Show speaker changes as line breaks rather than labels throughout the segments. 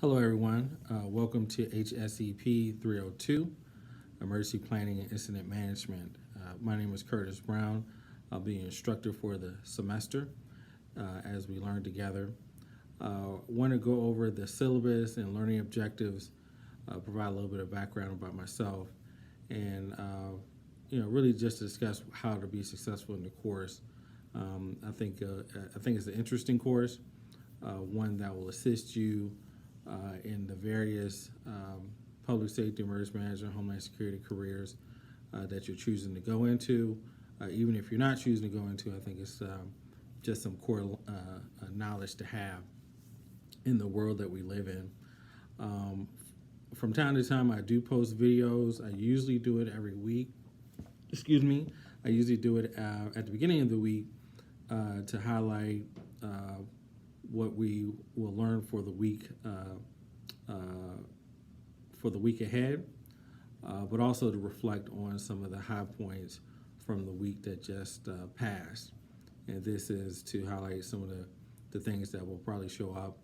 Hello, everyone. Welcome to HSEP 302, Emergency Planning and Incident Management. My name is Curtis Brown. I'll be your instructor for the semester as we learn together. Want to go over the syllabus and learning objectives, provide a little bit of background about myself, and really just discuss how to be successful in the course. I think it's an interesting course, one that will assist you in the various public safety, emergency management, homeland security careers that you're choosing to go into. Even if you're not choosing to go into, I think it's just some core knowledge to have in the world that we live in. From time to time, I do post videos. I usually do it every week. Excuse me. I usually do it at the beginning of the week to highlight what we will learn for the week ahead, but also to reflect on some of the high points from the week that just passed. And this is to highlight some of the things that will probably show up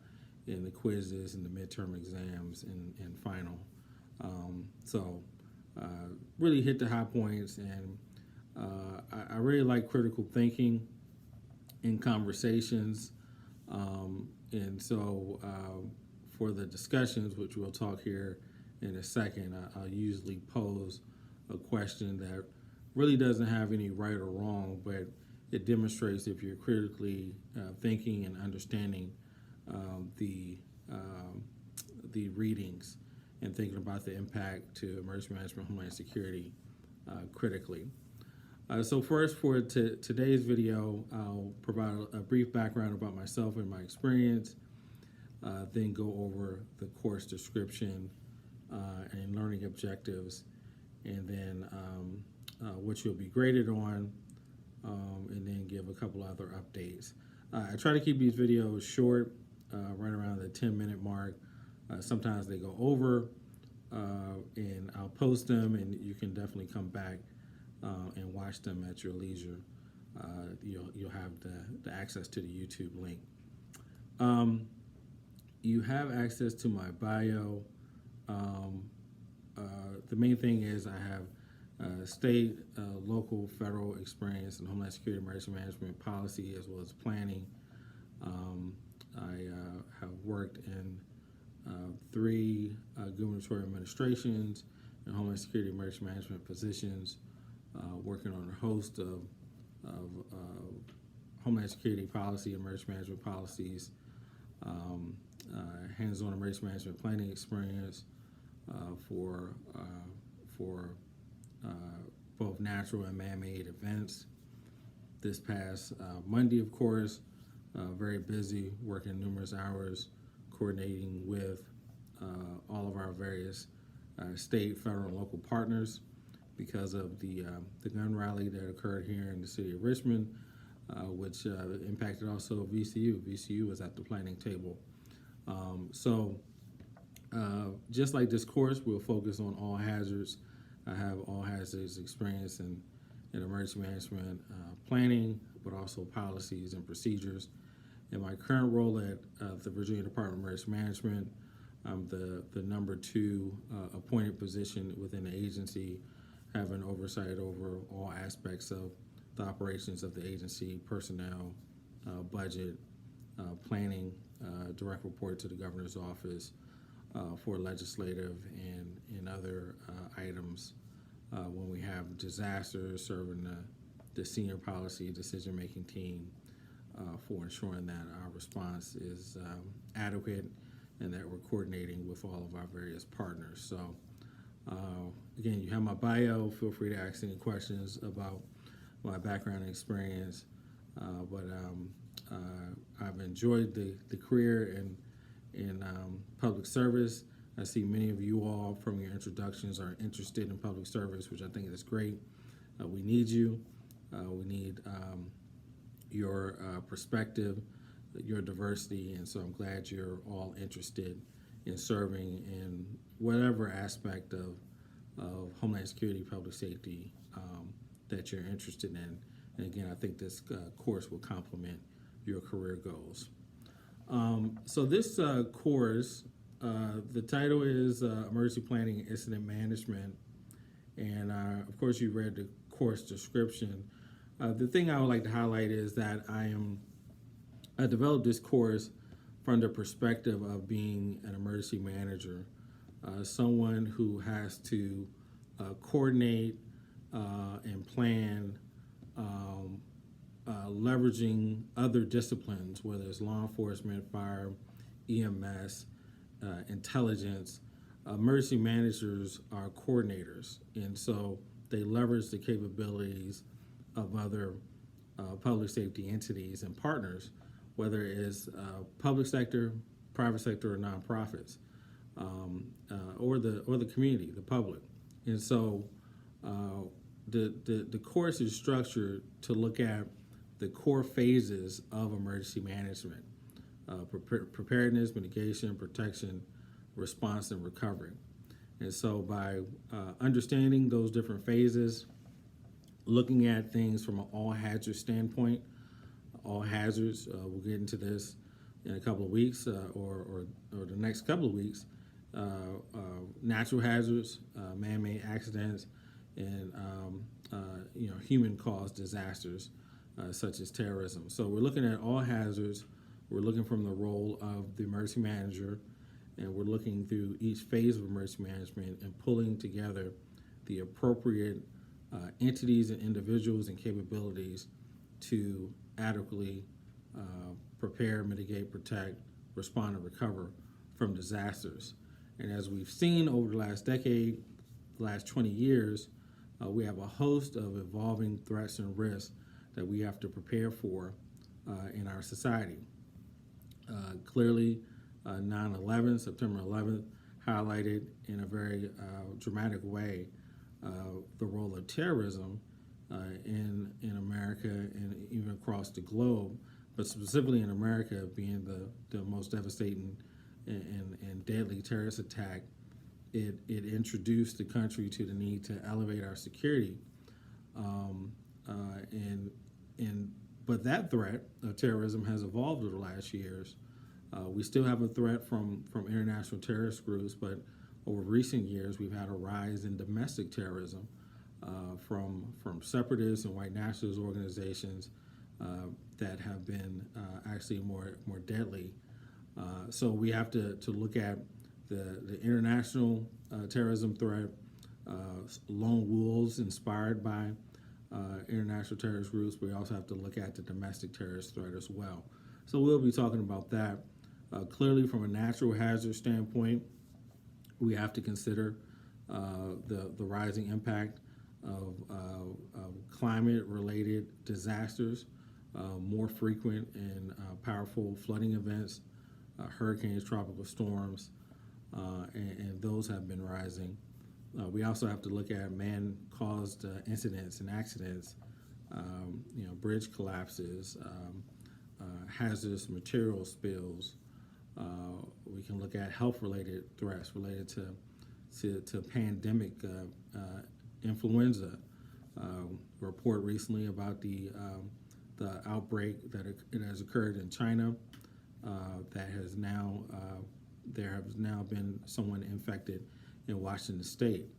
in the quizzes and the midterm exams and final. Really hit the high points, and I really like critical thinking in conversations. For the discussions, which we'll talk here in a second, I'll usually pose a question that really doesn't have any right or wrong, but it demonstrates if you're critically thinking and understanding the readings and thinking about the impact to emergency management, homeland security critically. So first, for today's video, I'll provide a brief background about myself and my experience, then go over the course description and learning objectives, and then what you'll be graded on, and then give a couple other updates. I try to keep these videos short, right around the 10-minute mark. Sometimes they go over, and I'll post them, and you can definitely come back and watch them at your leisure. You'll have the access to the YouTube link. You have access to my bio. The main thing is I have state, local, federal experience in homeland security, emergency management policy, as well as planning. I have worked in 3 gubernatorial administrations and homeland security, emergency management positions. Working on a host of homeland security policy, emergency management policies, hands-on emergency management planning experience for both natural and man-made events. This past Monday, of course, very busy, working numerous hours, coordinating with all of our various state, federal, and local partners, because of the gun rally that occurred here in the city of Richmond, which impacted also VCU. VCU was at the planning table. Just like this course, we'll focus on all hazards. I have all hazards experience in emergency management planning, but also policies and procedures. In my current role at the Virginia Department of Emergency Management, I'm the number 2 appointed position within the agency, having oversight over all aspects of the operations of the agency, personnel, budget, planning, direct report to the governor's office for legislative and other items. When we have disasters, serving the senior policy decision-making team for ensuring that our response is adequate and that we're coordinating with all of our various partners. So again, you have my bio. Feel free to ask any questions about my background and experience. I've enjoyed the career in public service. I see many of you all from your introductions are interested in public service, which I think is great. We need you. We need your perspective, your diversity, and so I'm glad you're all interested in serving in whatever aspect of homeland security, public safety that you're interested in. And again, I think this course will complement your career goals. So this course The title is Emergency Planning and Incident Management, and of course you read the course description. The thing I would like to highlight is that I developed this course from the perspective of being an emergency manager, someone who has to coordinate and plan, leveraging other disciplines, whether it's law enforcement, fire, EMS, intelligence. Emergency managers are coordinators, and so they leverage the capabilities of other public safety entities and partners, whether it's public sector, private sector, or nonprofits, or the community, the public. And so the course is structured to look at the core phases of emergency management: preparedness, mitigation, protection, response, and recovery. And so by understanding those different phases, looking at things from an all hazards standpoint, all hazards, we'll get into this in a couple of weeks or the next couple of weeks, natural hazards, man-made accidents, and human-caused disasters such as terrorism. So we're looking at all hazards. We're looking from the role of the emergency manager, and we're looking through each phase of emergency management and pulling together the appropriate entities and individuals and capabilities to adequately prepare, mitigate, protect, respond, and recover from disasters. And as we've seen over the last decade, last 20 years, we have a host of evolving threats and risks that we have to prepare for in our society. Clearly, 9/11, September 11th, highlighted in a very dramatic way the role of terrorism in America and even across the globe, but specifically in America being the most devastating and deadly terrorist attack. It introduced the country to the need to elevate our security, but that threat of terrorism has evolved over the last years. We still have a threat from international terrorist groups, but over recent years we've had a rise in domestic terrorism from separatist and white nationalist organizations that have been actually more deadly. So we have to look at the international terrorism threat, lone wolves inspired by international terrorist groups. We also have to look at the domestic terrorist threat as well. So we'll be talking about that. Clearly, from a natural hazard standpoint, we have to consider the rising impact of climate-related disasters, more frequent and powerful flooding events, hurricanes, tropical storms, and those have been rising. We also have to look at man-caused incidents and accidents, bridge collapses, hazardous material spills. We can look at health-related threats related to pandemic influenza. Report recently about the outbreak that it has occurred in China. That has now there has now been someone infected in Washington State.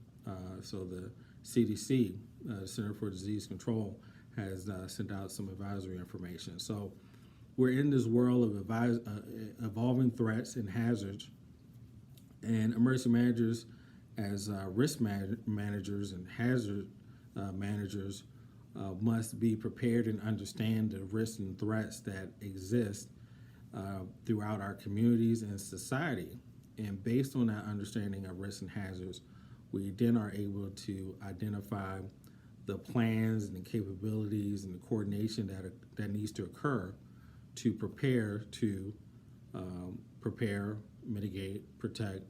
So the CDC, Center for Disease Control, has sent out some advisory information. So we're in this world of evolving threats and hazards, and emergency managers, as risk managers and hazard managers, must be prepared and understand the risks and threats that exist throughout our communities and society. And based on that understanding of risks and hazards, we then are able to identify the plans and the capabilities and the coordination that needs to occur to prepare, mitigate, protect,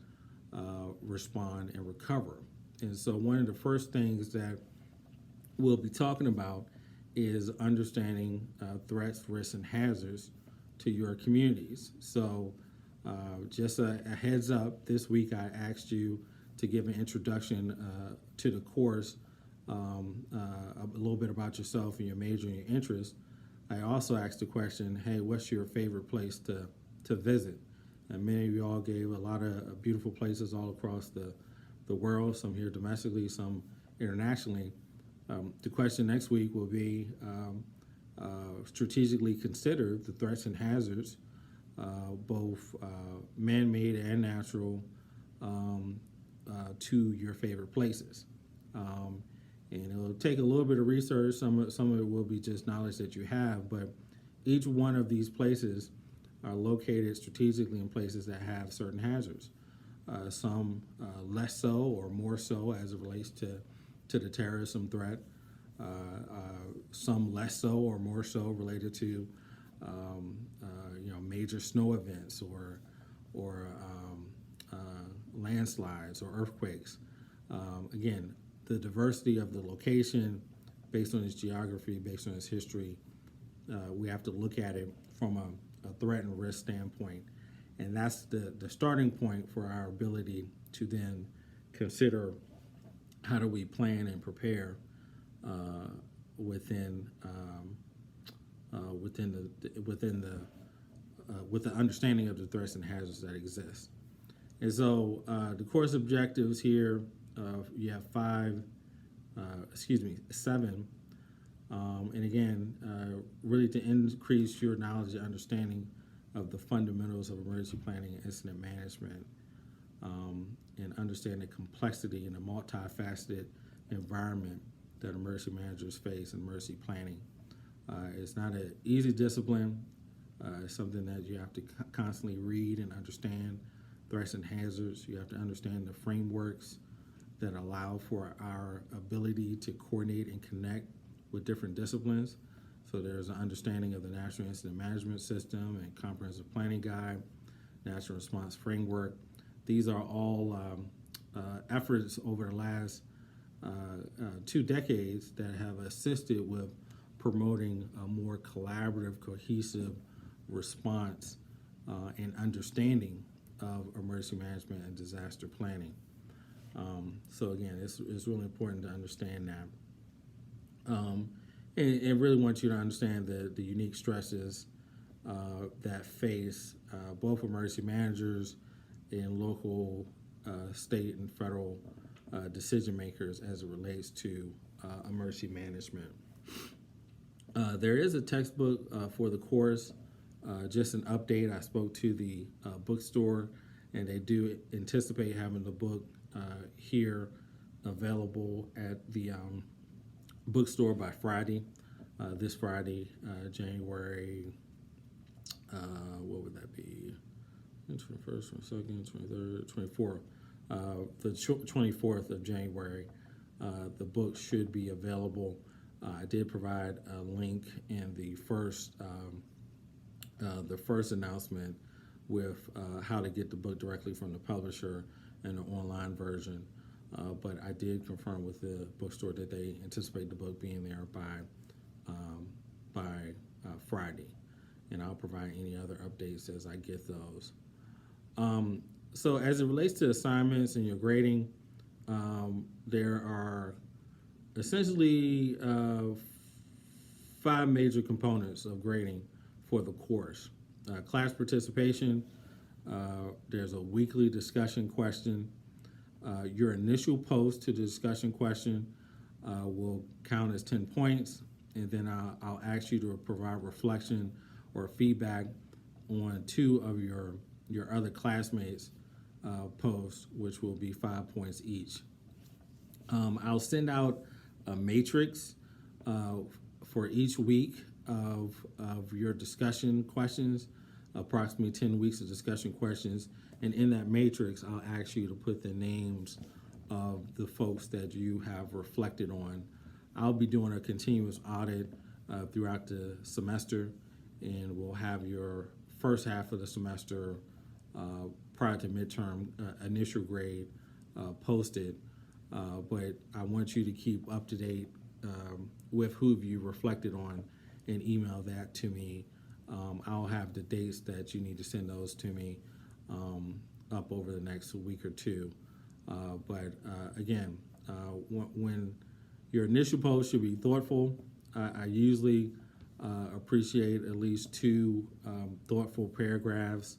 respond, and recover. And so one of the first things that we'll be talking about is understanding threats, risks, and hazards to your communities. So just a heads up, this week I asked you to give an introduction to the course, a little bit about yourself and your major and your interest. I also asked the question, hey, what's your favorite place to visit? And many of you all gave a lot of beautiful places all across the world, some here domestically, some internationally. The question next week will be strategically consider the threats and hazards, both man-made and natural, to your favorite places. And it'll take a little bit of research. Some of it will be just knowledge that you have, but each one of these places are located strategically in places that have certain hazards. Some less so or more so as it relates to the terrorism threat. Some less so or more so related to major snow events or landslides or earthquakes. Again, the diversity of the location, based on its geography, based on its history, we have to look at it from a threat and risk standpoint. And that's the starting point for our ability to then consider how do we plan and prepare with the understanding of the threats and hazards that exist. And so the course objectives here, you have seven. And again, really to increase your knowledge and understanding of the fundamentals of emergency planning and incident management, and understand the complexity and the multifaceted environment that emergency managers face in emergency planning. It's not an easy discipline. It's something that you have to constantly read and understand threats and hazards. You have to understand the frameworks that allow for our ability to coordinate and connect with different disciplines. So there's an understanding of the National Incident Management System and Comprehensive Planning Guide, National Response Framework. These are all efforts over the last 2 decades that have assisted with promoting a more collaborative, cohesive response and understanding of emergency management and disaster planning. So again, it's really important to understand that. And really want you to understand the unique stresses that face both emergency managers and local, state, and federal decision makers as it relates to emergency management. There is a textbook for the course. Just an update, I spoke to the bookstore, and they do anticipate having the book here available at the bookstore by Friday. This Friday, January, what would that be? 21st, 22nd, 23rd, 24th. The 24th of January, the book should be available. I did provide a link in the first announcement with how to get the book directly from the publisher and the online version. But I did confirm with the bookstore that they anticipate the book being there by Friday, and I'll provide any other updates as I get those. So as it relates to assignments and your grading, there are essentially 5 major components of grading for the course. Class participation, there's a weekly discussion question. Your initial post to the discussion question will count as 10 points, and then I'll ask you to provide reflection or feedback on 2 of your other classmates' posts, which will be 5 points each. I'll send out a matrix for each week of your discussion questions, approximately 10 weeks of discussion questions. And in that matrix, I'll ask you to put the names of the folks that you have reflected on. I'll be doing a continuous audit throughout the semester, and we'll have your first half of the semester prior to midterm initial grade posted. But I want you to keep up to date with who you reflected on and email that to me. I'll have the dates that you need to send those to me up over the next week or 2. But again, when your initial post should be thoughtful, I usually appreciate at least 2 thoughtful paragraphs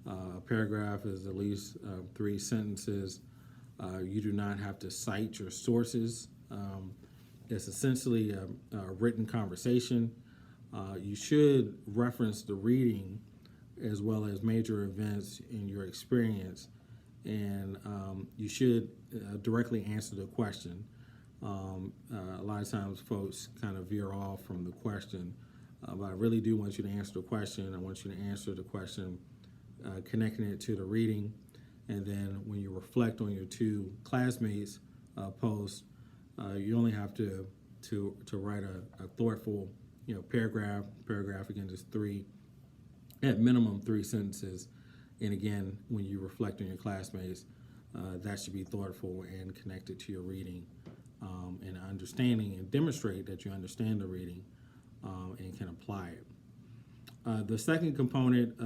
A paragraph is at least 3 sentences. You do not have to cite your sources. It's essentially a written conversation. You should reference the reading as well as major events in your experience, and you should directly answer the question. A lot of times folks kind of veer off from the question, but I really do want you to answer the question. I want you to answer the question connecting it to the reading, and then when you reflect on your two classmates' posts, you only have to write a thoughtful paragraph again, just at minimum 3 sentences. And again, when you reflect on your classmates, that should be thoughtful and connected to your reading, and understanding, and demonstrate that you understand the reading and can apply it. The second component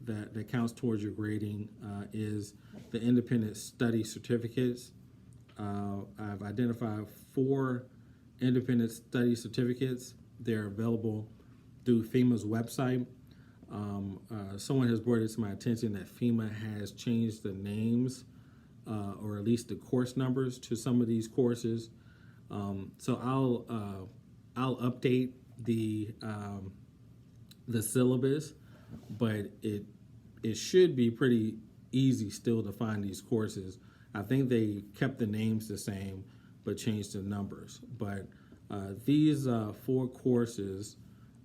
that counts towards your grading is the independent study certificates. I've identified 4 independent study certificates. They're available through FEMA's website. Someone has brought it to my attention that FEMA has changed the names or at least the course numbers to some of these courses. So I'll update the syllabus, but it should be pretty easy still to find these courses. I think they kept the names the same but changed the numbers. But these 4 courses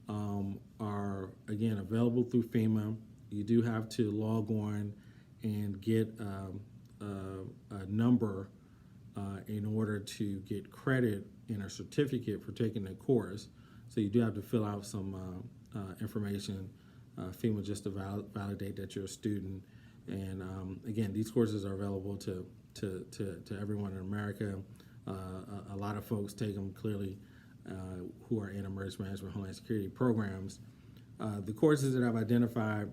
are, again, available through FEMA. You do have to log on and get a number in order to get credit in a certificate for taking the course. So you do have to fill out some information, FEMA, just to validate that you're a student. And again, these courses are available to everyone in America. A lot of folks take them clearly who are in emergency management, homeland security programs. The courses that I've identified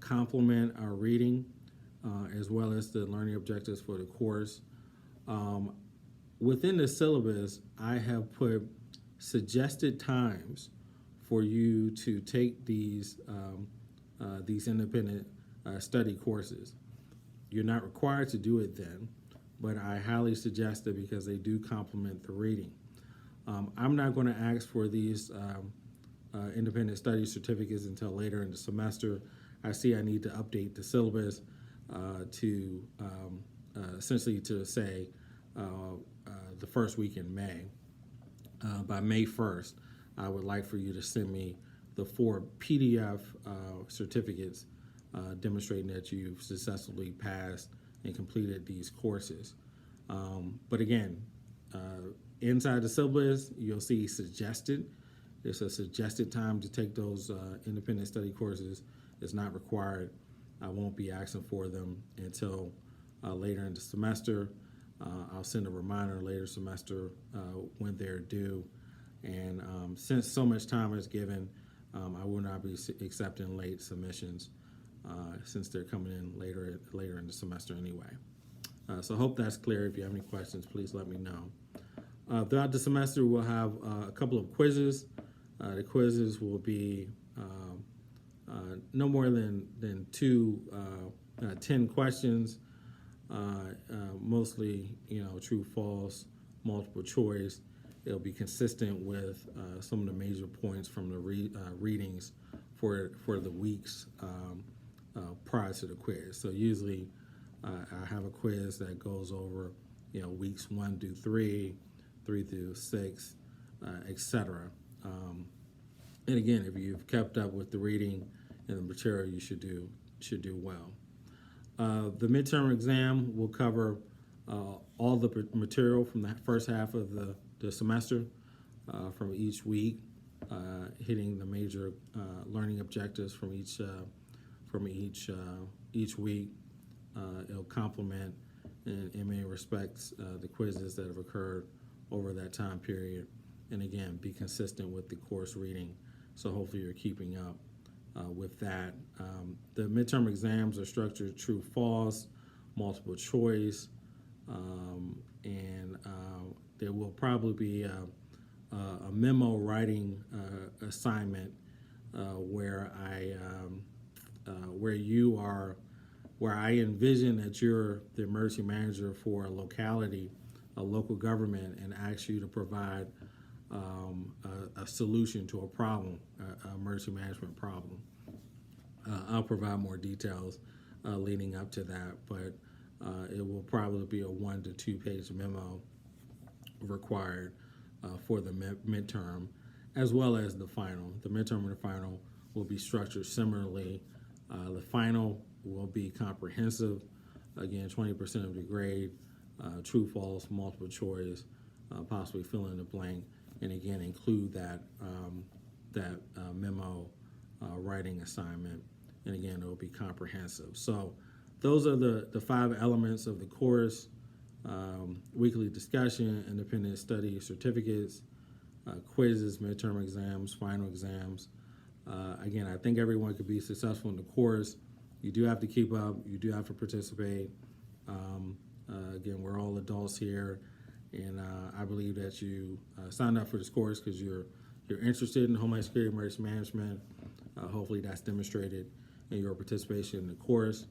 complement our reading as well as the learning objectives for the course. Within the syllabus, I have put suggested times for you to take these independent study courses. You're not required to do it then, but I highly suggest it because they do complement the reading. I'm not going to ask for these independent study certificates until later in the semester. I see I need to update the syllabus to essentially to say the first week in May. By May 1st, I would like for you to send me the 4 PDF certificates demonstrating that you've successfully passed and completed these courses. But again, inside the syllabus, you'll see suggested. It's a suggested time to take those independent study courses. It's not required. I won't be asking for them until later in the semester. I'll send a reminder later semester when they're due. And since so much time is given, I will not be accepting late submissions since they're coming in later in the semester anyway. So I hope that's clear. If you have any questions, please let me know. Throughout the semester, we'll have a couple of quizzes. The quizzes will be no more than 10 questions, mostly true, false, multiple choice. It'll be consistent with some of the major points from the readings for the weeks prior to the quiz. So usually I have a quiz that goes over weeks 1 through 3, 3 through 6, etc. And again, if you've kept up with the reading and the material, you should do well. The midterm exam will cover all the material from the first half of the semester from each week, hitting the major learning objectives from each week. It'll complement in many respects the quizzes that have occurred over that time period, and again, be consistent with the course reading. So hopefully you're keeping up with that. The midterm exams are structured true, false, multiple choice, and there will probably be a memo writing assignment where where I envision that you're the emergency manager for a locality, a local government, and ask you to provide a solution to a problem, an emergency management problem. I'll provide more details leading up to that, but it will probably be a 1 to 2 page memo required for the midterm, as well as the final. The midterm and the final will be structured similarly. The final will be comprehensive. Again, 20% of the grade, true, false, multiple choice, possibly fill in the blank, and again include that memo writing assignment. And again, it will be comprehensive. So those are the 5 elements of the course: weekly discussion, independent study certificates, quizzes, midterm exams, final exams. Again, I think everyone could be successful in the course. You do have to keep up. You do have to participate. Again, we're all adults here, and I believe that you signed up for this course because you're interested in Homeland Security Emergency Management. Hopefully that's demonstrated in your participation in the course.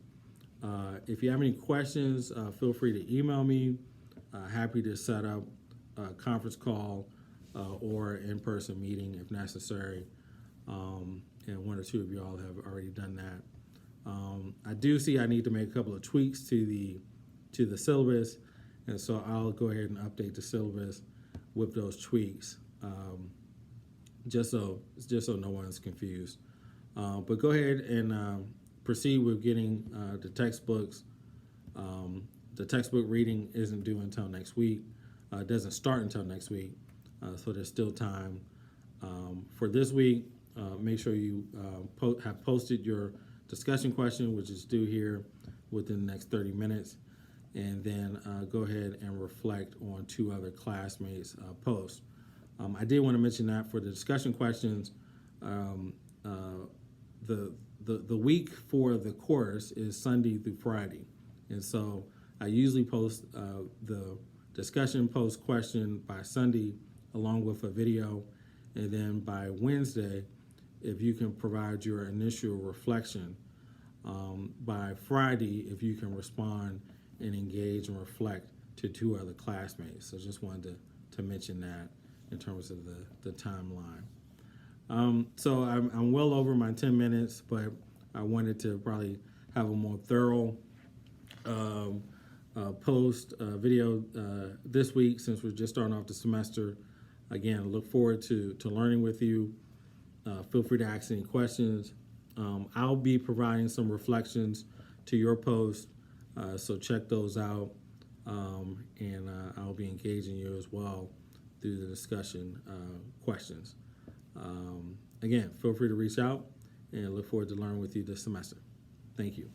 If you have any questions, feel free to email me. Happy to set up a conference call or in-person meeting if necessary. And 1 or 2 of y'all have already done that. I do see I need to make a couple of tweaks to the syllabus, and so I'll go ahead and update the syllabus with those tweaks, just so no one's confused. But go ahead and proceed with getting the textbooks. The textbook reading isn't due until next week. It doesn't start until next week, so there's still time. For this week, make sure you have posted your discussion question, which is due here within the next 30 minutes, and then go ahead and reflect on 2 other classmates' posts. I did want to mention that for the discussion questions, the week for the course is Sunday through Friday, and so I usually post the discussion post question by Sunday along with a video, and then by Wednesday, if you can provide your initial reflection. By Friday, if you can respond and engage and reflect to 2 other classmates. So just wanted to mention that in terms of the timeline. So I'm well over my 10 minutes, but I wanted to probably have a more thorough post video this week since we're just starting off the semester. Again, look forward to learning with you. Feel free to ask any questions. I'll be providing some reflections to your post, so check those out, and I'll be engaging you as well through the discussion questions. Again, feel free to reach out, and look forward to learning with you this semester. Thank you.